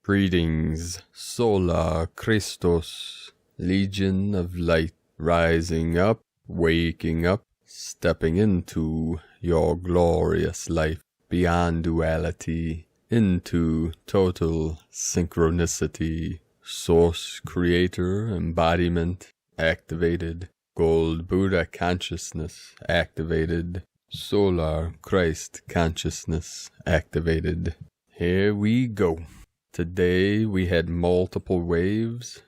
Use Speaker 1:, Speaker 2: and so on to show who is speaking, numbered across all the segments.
Speaker 1: Greetings, Sola Christos, Legion of Light, rising up, waking up, stepping into your glorious life, beyond duality, into total synchronicity, Source Creator Embodiment activated, Gold Buddha Consciousness activated, Solar Christ Consciousness activated. Here we go. Today we had multiple waves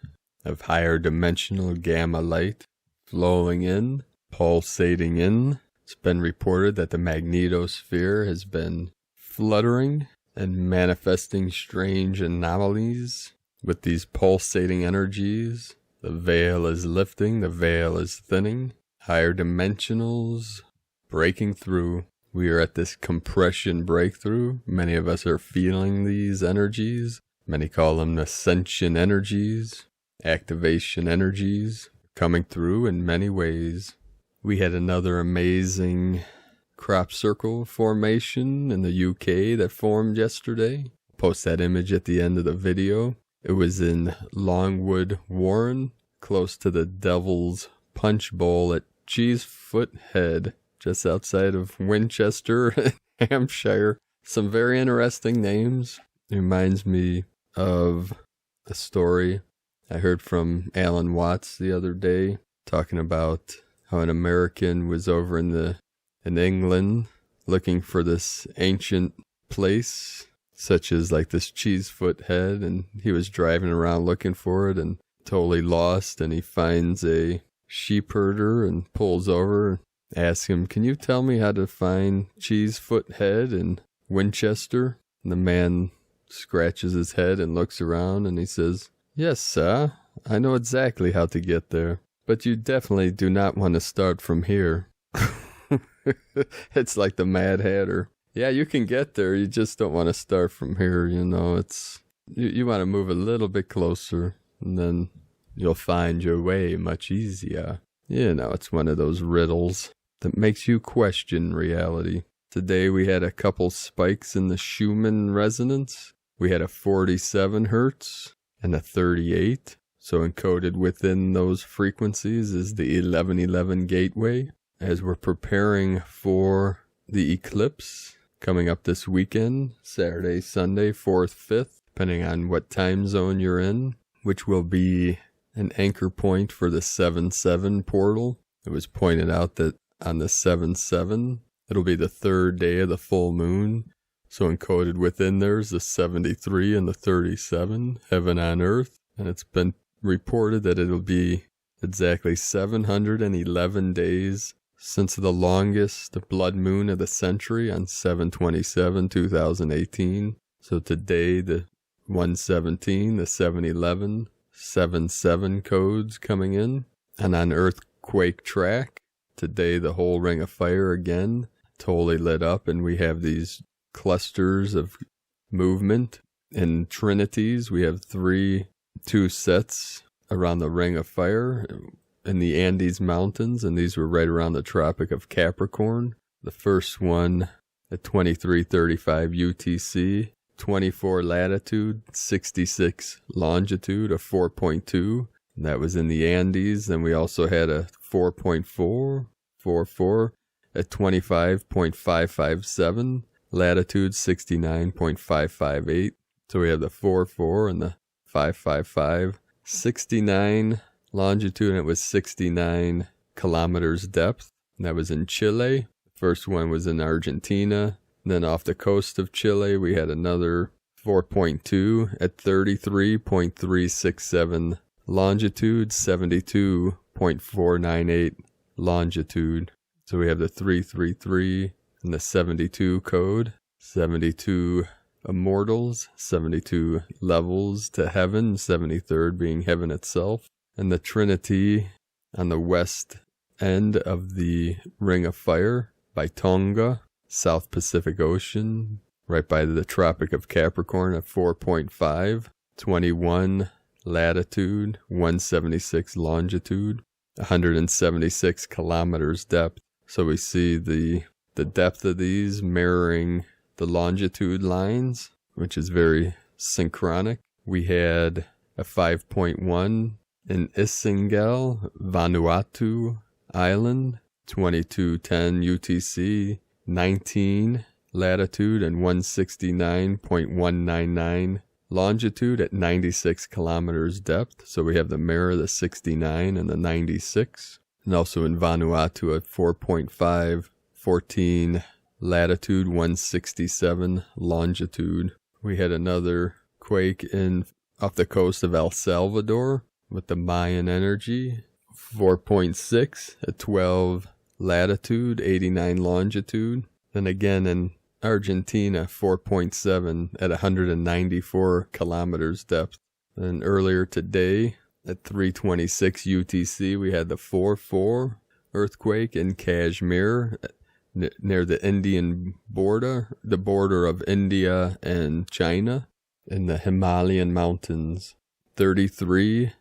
Speaker 1: of higher dimensional gamma light flowing in, pulsating in. It's been reported that the magnetosphere has been fluttering and manifesting strange anomalies with these pulsating energies. The veil is lifting, the veil is thinning, higher dimensionals breaking through. We are at this compression breakthrough. Many of us are feeling these energies. Many call them ascension energies, activation energies, coming through in many ways. We had another amazing crop circle formation in the UK that formed yesterday. Post that image at the end of the video. It was in Longwood Warren, close to the Devil's Punch Bowl at Cheesefoot Head, just outside of Winchester, Hampshire. Some very interesting names. It reminds me of a story I heard from Alan Watts the other day, talking about how an American was over in England looking for this ancient place, such as like this Cheesefoot Head, and he was driving around looking for it and totally lost, and he finds a sheep herder and pulls over, asks him, "Can you tell me how to find Cheesefoot Head in Winchester?" And the man scratches his head and looks around, and he says, "Yes, sir, I know exactly how to get there, but you definitely do not want to start from here." It's like the Mad Hatter. Yeah, you can get there, you just don't want to start from here, you know. It's you want to move a little bit closer, and then you'll find your way much easier. You know, it's one of those riddles that makes you question reality. Today we had a couple spikes in the Schumann resonance. We had a 47 hertz and a 38. So encoded within those frequencies is the 1111 gateway. As we're preparing for the eclipse coming up this weekend, Saturday, Sunday, 4th, 5th, depending on what time zone you're in, which will be an anchor point for the 7-7 portal. It was pointed out that on the 7-7, it'll be the third day of the full moon. So encoded within there's the 73 and the 37, heaven on earth. And it's been reported that it'll be exactly 711 days since the longest blood moon of the century on 7/27/2018. So today the 117, the 711, 7/7 codes coming in. And on earthquake track, today the whole ring of fire again totally lit up, and we have these clusters of movement in trinities. We have two sets around the ring of fire in the Andes Mountains, and these were right around the Tropic of Capricorn. The first one at 2335 UTC, 24 latitude, 66 longitude, a 4.2. And that was in the Andes. Then we also had a 4.444 at 25.557, latitude 69.558. So we have the 4.4 and the 5.55, 69 longitude, and it was 69 kilometers depth. And that was in Chile. The first one was in Argentina. And then off the coast of Chile, we had another 4.2 at 33.367 longitude, 72.498 longitude. So we have the 333 and the 72 code, 72 immortals, 72 levels to heaven, 73rd being heaven itself. And the Trinity on the west end of the Ring of Fire by Tonga, South Pacific Ocean, right by the Tropic of Capricorn at 4.5, 21 latitude, 176 longitude, 176 kilometers depth. So we see the depth of these mirroring the longitude lines, which is very synchronic. We had a 5.1 in Isingel, Vanuatu Island, 2210 UTC, 19 latitude and 169.199 longitude at 96 kilometers depth. So we have the mirror, the 69 and the 96. And also in Vanuatu at 4.5, 14 latitude, 167 longitude. We had another quake off the coast of El Salvador with the Mayan energy, 4.6 at 12 latitude, 89 longitude. Then again in Argentina, 4.7 at 194 kilometers depth. And earlier today at 3:26 UTC, we had the 4.4 earthquake in Kashmir near the Indian border, the border of India and China in the Himalayan mountains. 33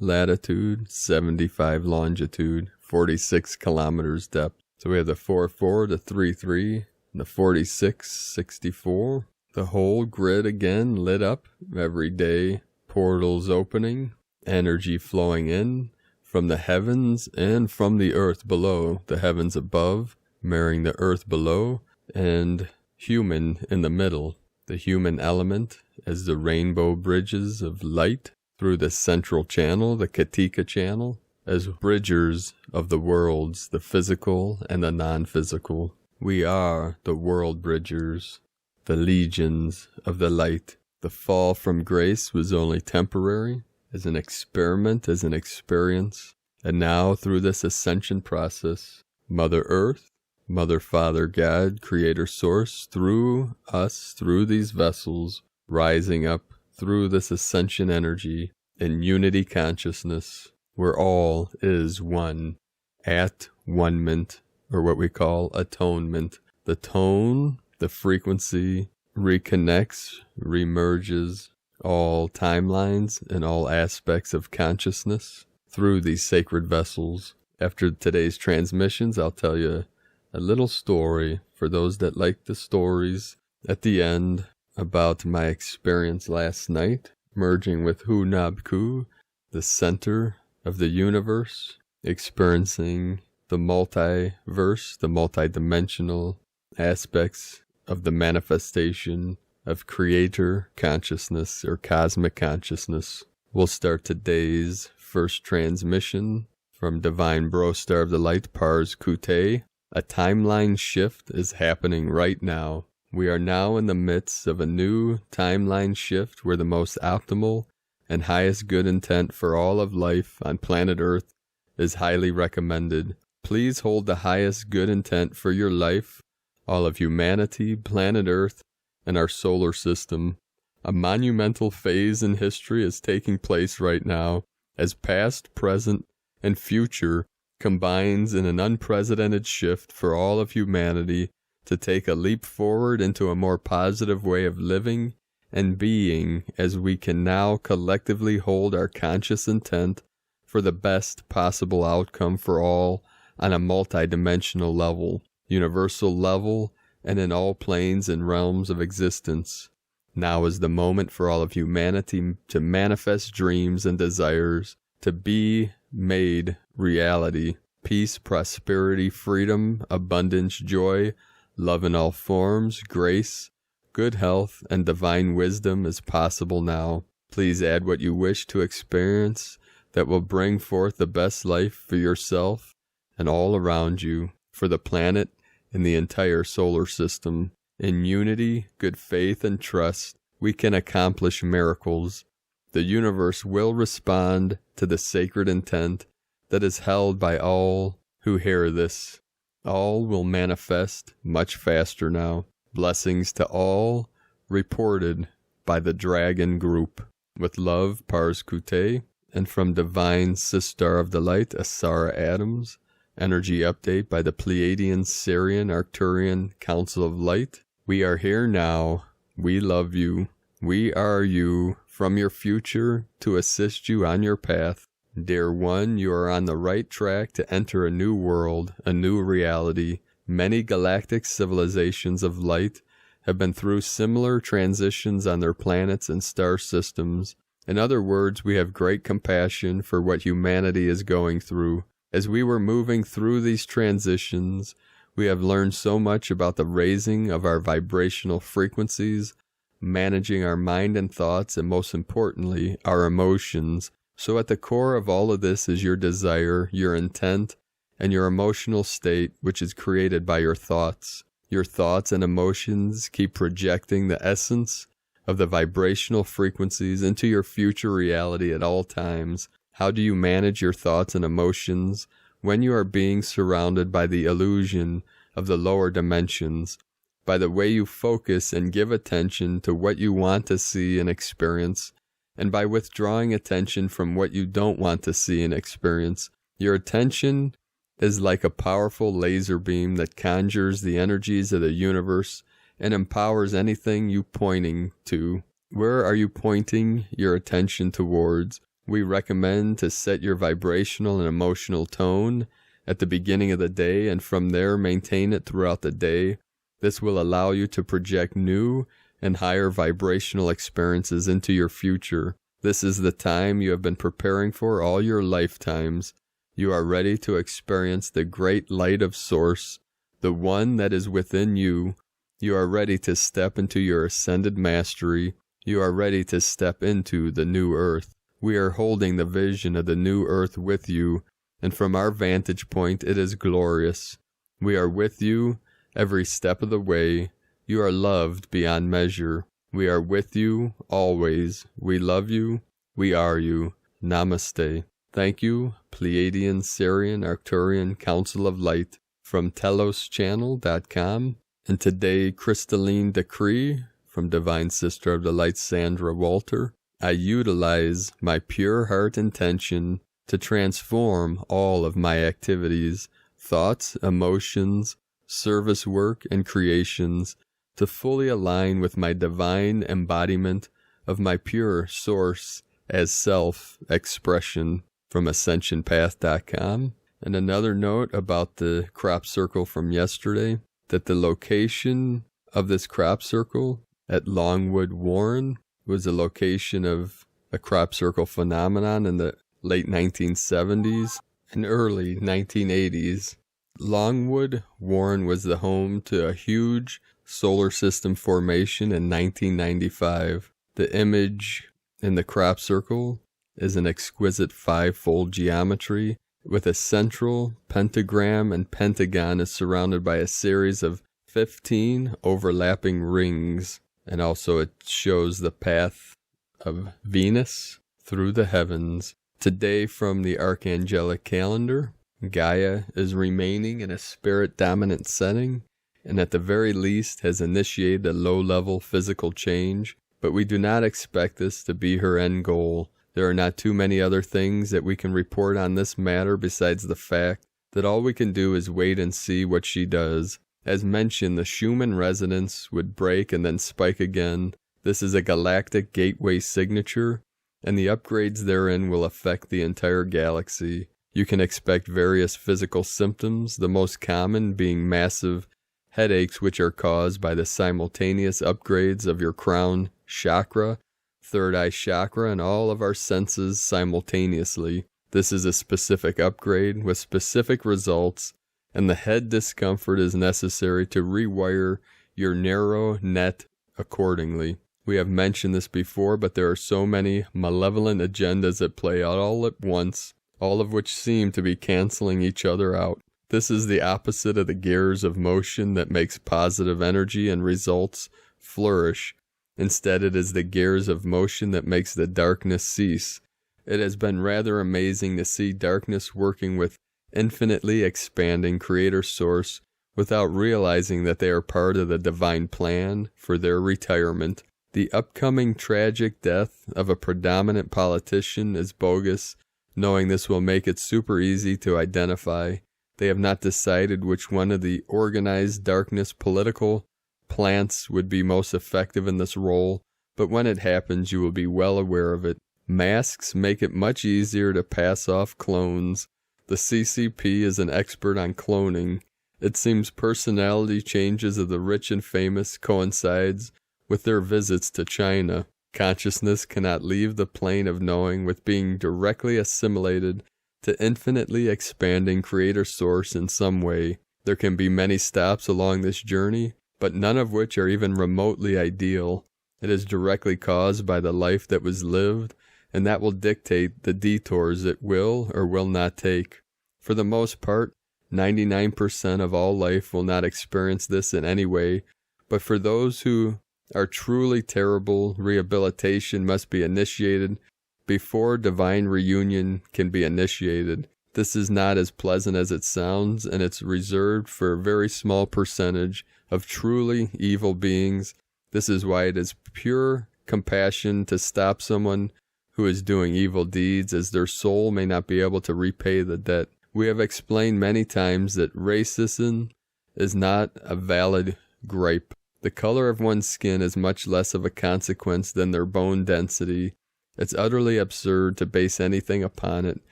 Speaker 1: latitude, 75 longitude, 46 kilometers depth. So we have the 4.4, the 3.3, the 46, 64. The whole grid again lit up every day. Portals opening, energy flowing in from the heavens and from the earth below. The heavens above, mirroring the earth below, and human in the middle. The human element as the rainbow bridges of light through the central channel, the Katika channel, as bridgers of the worlds, the physical and the non-physical. We are the world bridgers, the legions of the light. The fall from grace was only temporary, as an experiment, as an experience. And now, through this ascension process, Mother Earth, Mother, Father, God, Creator, Source, through us, through these vessels, rising up through this ascension energy in unity consciousness, where all is one, at one-ment, or what we call atonement. The tone, the frequency, reconnects, remerges all timelines and all aspects of consciousness through these sacred vessels. After today's transmissions, I'll tell you a little story for those that like the stories at the end about my experience last night, merging with Hu Nabku, the center of the universe, experiencing the multiverse, the multidimensional aspects of the manifestation of creator consciousness or cosmic consciousness. We'll start today's first transmission from Divine Bro Star of the Light, Pars Kute. A timeline shift is happening right now. We are now in the midst of a new timeline shift where the most optimal and highest good intent for all of life on planet Earth is highly recommended. Please hold the highest good intent for your life, all of humanity, planet Earth, and our solar system. A monumental phase in history is taking place right now as past, present, and future combines in an unprecedented shift for all of humanity to take a leap forward into a more positive way of living and being, as we can now collectively hold our conscious intent for the best possible outcome for all on a multidimensional level, universal level, and in all planes and realms of existence. Now is the moment for all of humanity to manifest dreams and desires, to be made reality. Peace, prosperity, freedom, abundance, joy, love in all forms, grace, good health, and divine wisdom is possible now. Please add what you wish to experience that will bring forth the best life for yourself and all around you, for the planet and the entire solar system. In unity, good faith, and trust, we can accomplish miracles. The universe will respond to the sacred intent that is held by all who hear this. All will manifest much faster now. Blessings to all reported by the Dragon Group. With love, Pars Kute, and from Divine Sister of the Light, Asara Adams. Energy update by the Pleiadian, Syrian, Arcturian Council of Light. We are here now. We love you. We are you from your future to assist you on your path. Dear one, you are on the right track to enter a new world, a new reality. Many galactic civilizations of light have been through similar transitions on their planets and star systems. In other words, we have great compassion for what humanity is going through. As we were moving through these transitions, we have learned so much about the raising of our vibrational frequencies, managing our mind and thoughts, and most importantly, our emotions. So at the core of all of this is your desire, your intent, and your emotional state, which is created by your thoughts. Your thoughts and emotions keep projecting the essence of the vibrational frequencies into your future reality at all times. How do you manage your thoughts and emotions when you are being surrounded by the illusion of the lower dimensions? By the way you focus and give attention to what you want to see and experience, and by withdrawing attention from what you don't want to see and experience. Your attention is like a powerful laser beam that conjures the energies of the universe and empowers anything you pointing to. Where are you pointing your attention towards? We recommend to set your vibrational and emotional tone at the beginning of the day, and from there maintain it throughout the day. This will allow you to project new and higher vibrational experiences into your future. This is the time you have been preparing for all your lifetimes. You are ready to experience the great light of Source, the one that is within you. You are ready to step into your ascended mastery. You are ready to step into the new earth. We are holding the vision of the new earth with you, and from our vantage point it is glorious. We are with you every step of the way. You are loved beyond measure. We are with you always. We love you. We are you. Namaste. Thank you, Pleiadian, Sirian, Arcturian, Council of Light, from teloschannel.com. And today, Crystalline Decree from Divine Sister of the Light, Sandra Walter. I utilize my pure heart intention to transform all of my activities, thoughts, emotions, service work, and creations to fully align with my divine embodiment of my pure source as self-expression, from ascensionpath.com. And another note about the crop circle from yesterday, that the location of this crop circle at Longwood Warren was the location of a crop circle phenomenon in the late 1970s and early 1980s. Longwood Warren was the home to a huge solar system formation in 1995. The image in the crop circle is an exquisite five-fold geometry with a central pentagram, and pentagon is surrounded by a series of 15 overlapping rings. And also it shows the path of Venus through the heavens. Today, from the Archangelic calendar, Gaia is remaining in a spirit-dominant setting, and at the very least has initiated a low-level physical change, but we do not expect this to be her end goal. There are not too many other things that we can report on this matter besides the fact that all we can do is wait and see what she does. As mentioned, the Schumann resonance would break and then spike again. This is a galactic gateway signature, and the upgrades therein will affect the entire galaxy. You can expect various physical symptoms, the most common being massive headaches, which are caused by the simultaneous upgrades of your crown chakra, third eye chakra, and all of our senses simultaneously. This is a specific upgrade with specific results, and the head discomfort is necessary to rewire your narrow net accordingly. We have mentioned this before, but there are so many malevolent agendas at play all at once, all of which seem to be canceling each other out. This is the opposite of the gears of motion that makes positive energy and results flourish. Instead, it is the gears of motion that makes the darkness cease. It has been rather amazing to see darkness working with infinitely expanding Creator Source without realizing that they are part of the divine plan for their retirement. The upcoming tragic death of a predominant politician is bogus. Knowing this will make it super easy to identify. They have not decided which one of the organized darkness political plants would be most effective in this role, but when it happens you will be well aware of it. Masks make it much easier to pass off clones. The CCP is an expert on cloning, It seems personality changes of the rich and famous coincides with their visits to China. Consciousness cannot leave the plane of knowing with being directly assimilated to infinitely expanding Creator Source in some way. There can be many stops along this journey, but none of which are even remotely ideal. It is directly caused by the life that was lived, and that will dictate the detours it will or will not take. For the most part, 99% of all life will not experience this in any way, but for those who are truly terrible, rehabilitation must be initiated before divine reunion can be initiated. This is not as pleasant as it sounds, and it's reserved for a very small percentage of truly evil beings. This is why it is pure compassion to stop someone who is doing evil deeds, as their soul may not be able to repay the debt. We have explained many times that racism is not a valid gripe. The color of one's skin is much less of a consequence than their bone density. It's utterly absurd to base anything upon it.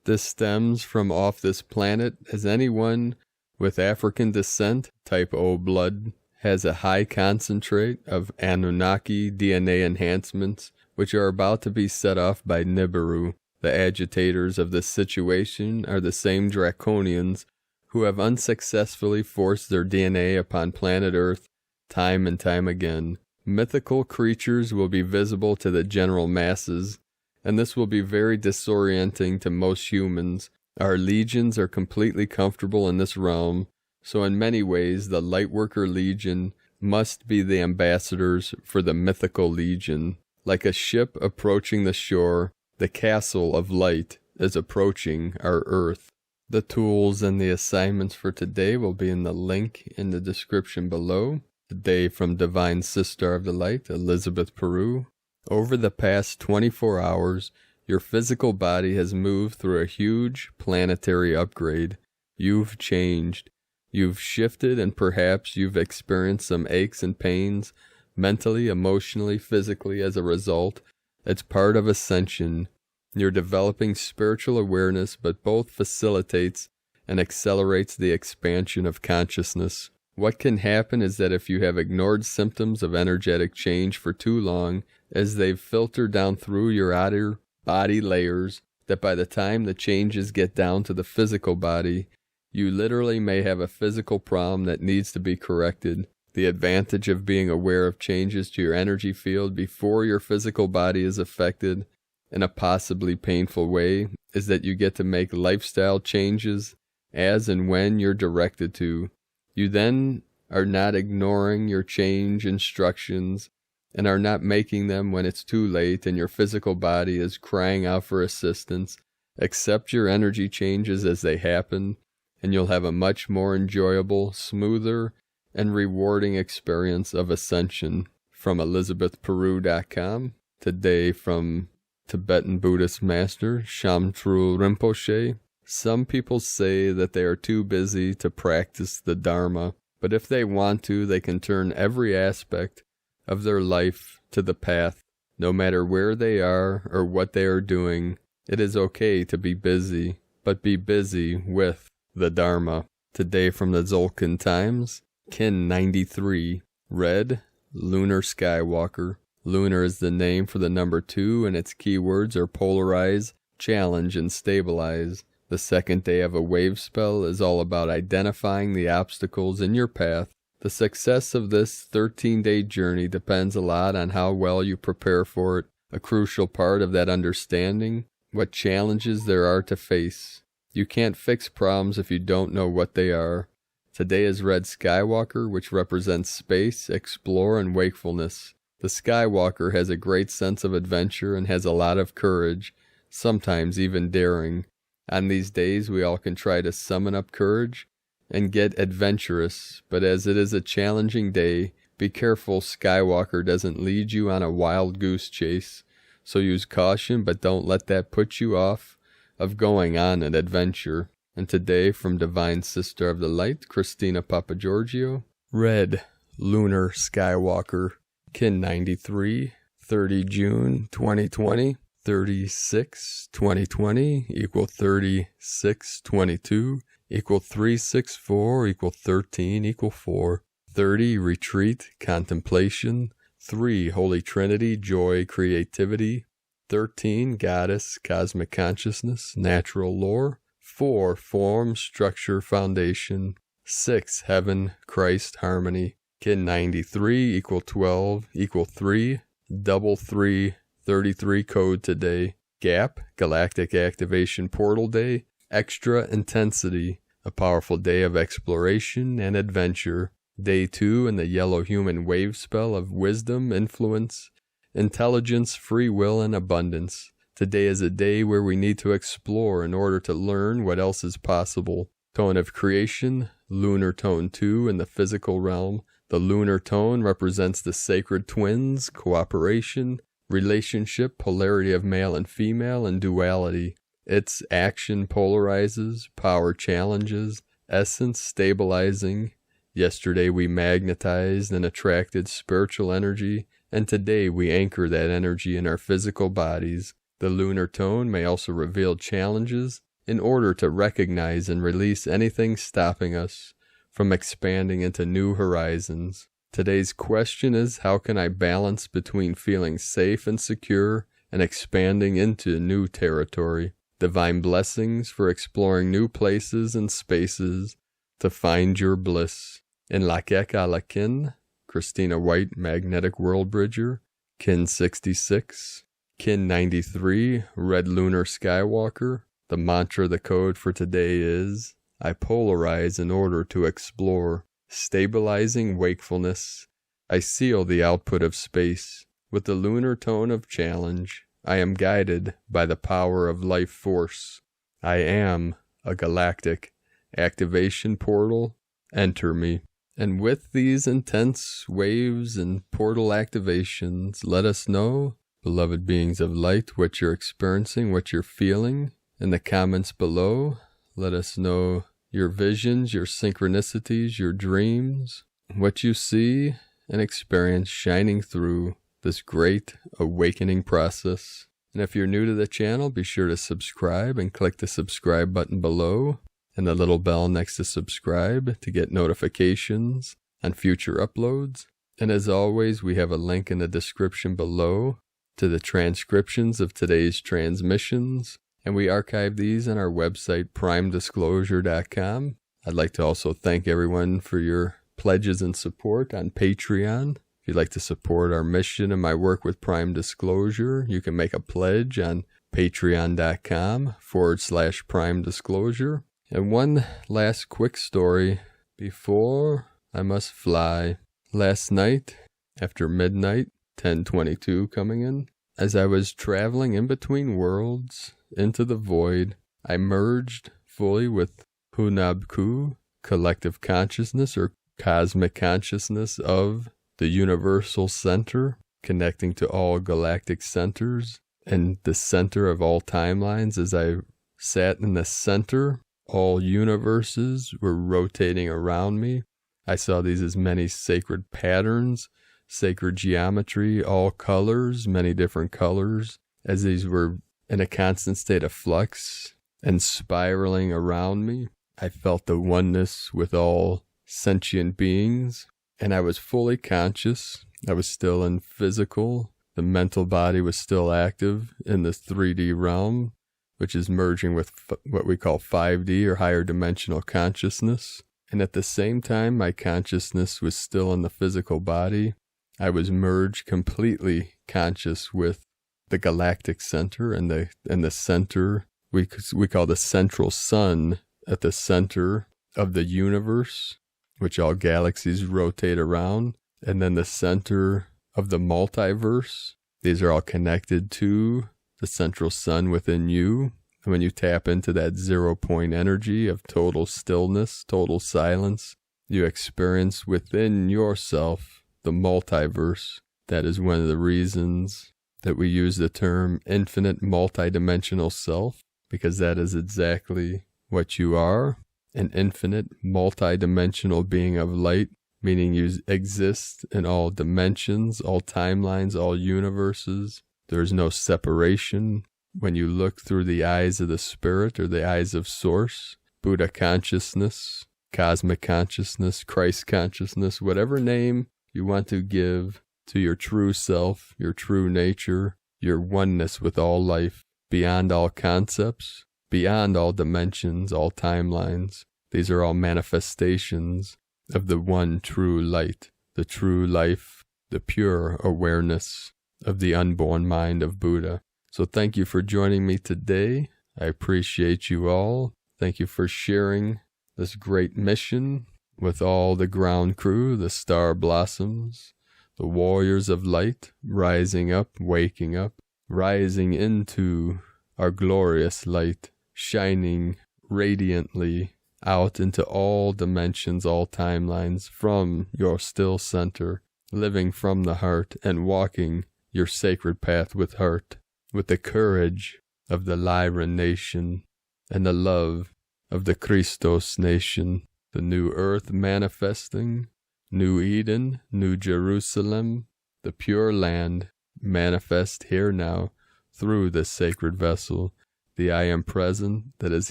Speaker 1: This stems from off this planet, as anyone with African descent, type O blood, has a high concentrate of Anunnaki DNA enhancements, which are about to be set off by Nibiru. The agitators of this situation are the same draconians who have unsuccessfully forced their DNA upon planet Earth time and time again. Mythical creatures will be visible to the general masses, and this will be very disorienting to most humans. Our legions are completely comfortable in this realm, so in many ways the Lightworker Legion must be the ambassadors for the mythical legion. Like a ship approaching the shore, the castle of light is approaching our Earth. The tools and the assignments for today will be in the link in the description below. Today from Divine Sister of the Light, Elizabeth Peru. Over the past 24 hours, your physical body has moved through a huge planetary upgrade. You've changed. You've shifted, and perhaps you've experienced some aches and pains, mentally, emotionally, physically as a result. It's part of ascension. You're developing spiritual awareness, but both facilitates and accelerates the expansion of consciousness. What can happen is that if you have ignored symptoms of energetic change for too long, as they've filtered down through your outer body layers, that by the time the changes get down to the physical body, you literally may have a physical problem that needs to be corrected. The advantage of being aware of changes to your energy field before your physical body is affected in a possibly painful way is that you get to make lifestyle changes as and when you're directed to. You then are not ignoring your change instructions and are not making them when it's too late and your physical body is crying out for assistance. Accept your energy changes as they happen, and you'll have a much more enjoyable, smoother, and rewarding experience of ascension. From ElizabethPeru.com. Today from Tibetan Buddhist Master Shamtrul Rinpoche. Some people say that they are too busy to practice the Dharma, but if they want to, they can turn every aspect of their life to the path. No matter where they are or what they are doing, it is okay to be busy, but be busy with the Dharma. Today from the Zolkin Times, Kin 93, Red, Lunar Skywalker. Lunar is the name for the number 2, and its keywords are polarize, challenge, and stabilize. The second day of a wave spell is all about identifying the obstacles in your path. The success of this 13-day journey depends a lot on how well you prepare for it. A crucial part of that understanding, what challenges there are to face. You can't fix problems if you don't know what they are. Today is Red Skywalker, which represents space, explore, and wakefulness. The Skywalker has a great sense of adventure and has a lot of courage, sometimes even daring. On these days, we all can try to summon up courage and get adventurous, but as it is a challenging day, be careful Skywalker doesn't lead you on a wild goose chase. So use caution, but don't let that put you off of going on an adventure. And today, from Divine Sister of the Light, Christina Papagiorgio, Red, Lunar Skywalker, Kin 93, 30 June 2020, 36 2020 equal 36 22 equal 364 equal 13 equal 4. 30 retreat, contemplation. 3 Holy Trinity, joy, creativity. 13 goddess, cosmic consciousness, natural lore. 4 form, structure, foundation. 6 heaven, Christ, harmony. Kin 93 equal 12 equal 3. Double 3, 33 code today. Gap, galactic activation portal day. Extra intensity, a powerful day of exploration and adventure. Day 2 in the yellow human wave spell of wisdom, influence, intelligence, free will, and abundance. Today is a day where we need to explore in order to learn what else is possible. Tone of creation, lunar tone 2 in the physical realm. The lunar tone represents the sacred twins, cooperation, relationship, polarity of male and female, and duality. Its action polarizes, power challenges, essence stabilizing. Yesterday we magnetized and attracted spiritual energy, and today we anchor that energy in our physical bodies. The lunar tone may also reveal challenges in order to recognize and release anything stopping us from expanding into new horizons. Today's question is, how can I balance between feeling safe and secure and expanding into new territory? Divine blessings for exploring new places and spaces to find your bliss. In Lakek Alakin, Christina White, Magnetic World Bridger. Kin 66. Kin 93, Red Lunar Skywalker. The mantra, the code for today is, I polarize in order to explore. Stabilizing wakefulness. I seal the output of space with the lunar tone of challenge. I am guided by the power of life force. I am a galactic activation portal. Enter me. And with these intense waves and portal activations, let us know, beloved beings of light, what you're experiencing, what you're feeling. In the comments below, let us know your visions, your synchronicities, your dreams, what you see and experience shining through this great awakening process. And if you're new to the channel, be sure to subscribe and click the subscribe button below and the little bell next to subscribe to get notifications on future uploads. And as always, we have a link in the description below to the transcriptions of today's transmissions, and we archive these on our website, primedisclosure.com. I'd like to also thank everyone for your pledges and support on Patreon. If you'd like to support our mission and my work with Prime Disclosure, you can make a pledge on patreon.com/Prime Disclosure. And one last quick story before I must fly. Last night, after midnight, 10:22 coming in, as I was traveling in between worlds into the void, I merged fully with Hunabku, collective consciousness or cosmic consciousness of the universal center, connecting to all galactic centers and the center of all timelines. As I sat in the center, all universes were rotating around me. I saw these as many sacred patterns, sacred geometry, all colors, many different colors, as these were in a constant state of flux and spiraling around me. I felt the oneness with all sentient beings, and I was fully conscious. I was still in physical. The mental body was still active in this 3D realm, which is merging with what we call 5D or higher dimensional consciousness. And at the same time, my consciousness was still in the physical body. I was merged completely conscious with the galactic center and the center we call the central sun at the center of the universe, which all galaxies rotate around, and then the center of the multiverse. These are all connected to the central sun within you. And when you tap into that 0 point energy of total stillness, total silence, you experience within yourself the multiverse. That is one of the reasons that we use the term infinite multidimensional self, because that is exactly what you are, an infinite multidimensional being of light, meaning you exist in all dimensions, all timelines, all universes. There is no separation. When you look through the eyes of the spirit or the eyes of source, Buddha consciousness, cosmic consciousness, Christ consciousness, whatever name you want to give to your true self, your true nature, your oneness with all life, beyond all concepts, beyond all dimensions, all timelines. These are all manifestations of the one true light, the true life, the pure awareness of the unborn mind of Buddha. So thank you for joining me today. I appreciate you all. Thank you for sharing this great mission with all the ground crew, the star blossoms, the warriors of light, rising up, waking up, rising into our glorious light, shining radiantly out into all dimensions, all timelines, from your still center, living from the heart and walking your sacred path with heart, with the courage of the Lyran nation and the love of the Christos nation, the new earth manifesting, new Eden, new Jerusalem, the pure land manifest here now through this sacred vessel, the I am present that is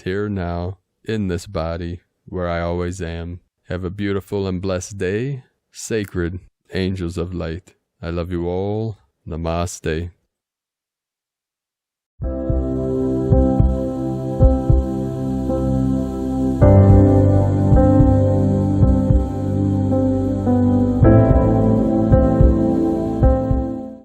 Speaker 1: here now in this body where I always am. Have a beautiful and blessed day, sacred angels of light. I love you all. Namaste.